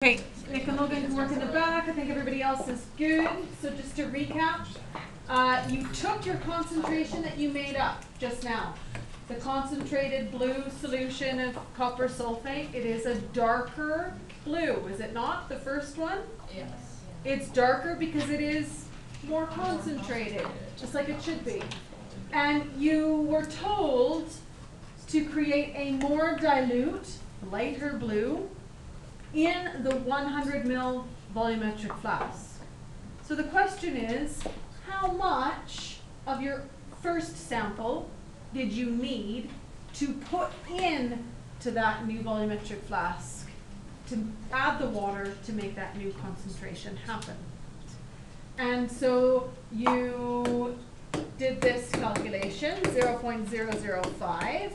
Okay, Nick and Logan can work in the back. I think everybody else is good. So just to recap, you took your concentration that you made up just now. The concentrated blue solution of copper sulfate. It is a darker blue, is it not? The first one? Yes. It's darker because it is more concentrated, just like it should be. And you were told to create a more dilute, lighter blue in the 100 ml volumetric flask. So the question is, how much of your first sample did you need to put in to that new volumetric flask to add the water to make that new concentration happen? And so you did this calculation, 0.005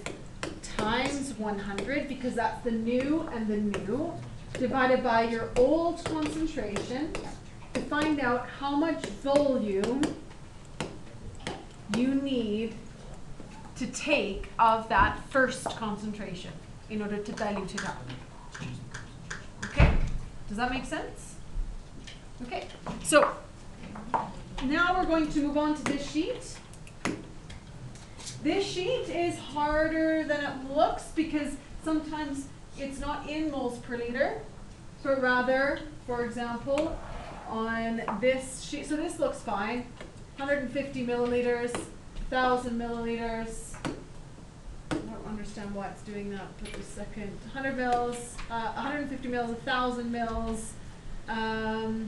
times 100, because that's the new and the new, divided by your old concentration to find out how much volume you need to take of that first concentration in order to dilute it up. Okay, does that make sense? Okay, so now we're going to move on to this sheet. This sheet is harder than it looks because sometimes it's not in moles per liter, but rather, for example, on this sheet, so this looks fine, 150 milliliters, 1,000 milliliters, I don't understand why it's doing that, but a second, 100 mils, 150 mils, 1,000 mils, oh,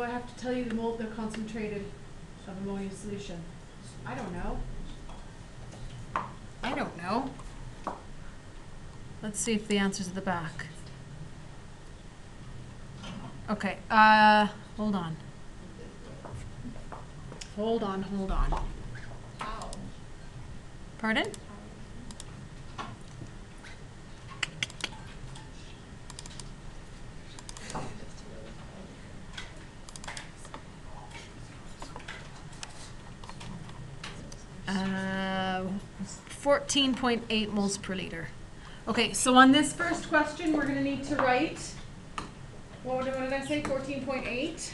I have to tell you the concentrated of ammonia solution. I don't know. Let's see if the answer's at the back. Okay, hold on. How? Pardon? Uh, 14.8 moles per liter. Okay, so on this first question, we're going to need to write, what did I say, 14.8?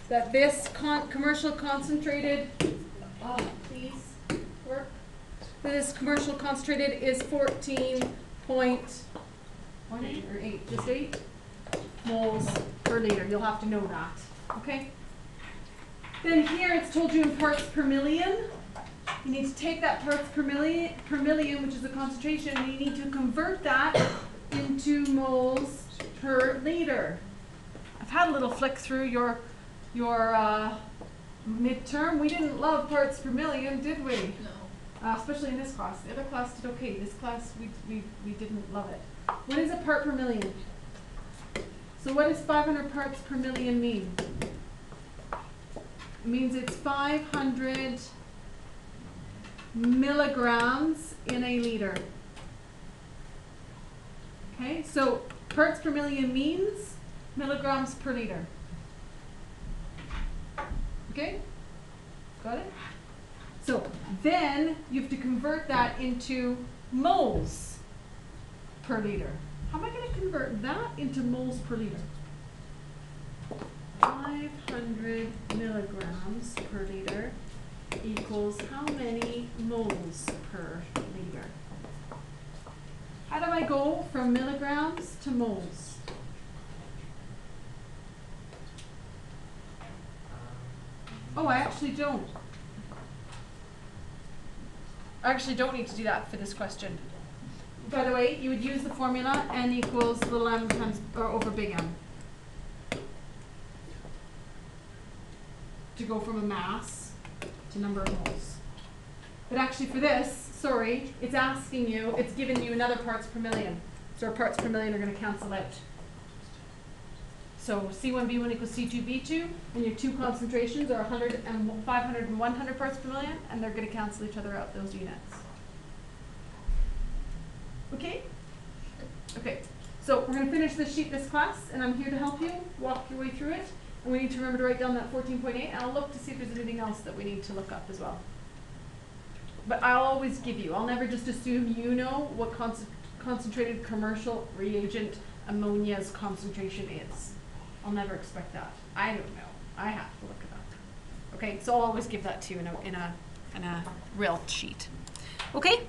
That this commercial concentrated, oh, please, work. That this commercial concentrated is 14.8 or 8, just 8 moles per liter. You'll have to know that, okay? Then here it's told you in parts per million. You need to take that parts per million, which is the concentration, and you need to convert that into moles per liter. I've had a little flick through your midterm. We didn't love parts per million, did we? No. Especially in this class. The other class did okay. This class, we didn't love it. What is a part per million? So what does 500 parts per million mean? It means it's 500 milligrams in a liter. Okay, so parts per million means milligrams per liter. Okay, got it? So then you have to convert that into moles per liter. How am I going to convert that into moles per liter? 500 milligrams per liter equals how many moles per liter? How do I go from milligrams to moles? Oh, I actually don't. I actually don't need to do that for this question. By the way, you would use the formula n equals little m times or over big M to go from a mass to number of moles. But actually for this, sorry, it's asking you, it's giving you another parts per million. So our parts per million are going to cancel out. So C1v1 equals C2v2, and your two concentrations are 100 and 500 and 100 parts per million, and they're going to cancel each other out, those units. Okay? Okay, so we're going to finish this sheet this class, and I'm here to help you walk your way through it. And we need to remember to write down that 14.8, and I'll look to see if there's anything else that we need to look up as well. But I'll always give you, I'll never just assume you know what concentrated commercial reagent ammonia's concentration is. I'll never expect that. I don't know. I have to look it up. Okay, so I'll always give that to you in a real sheet. Okay?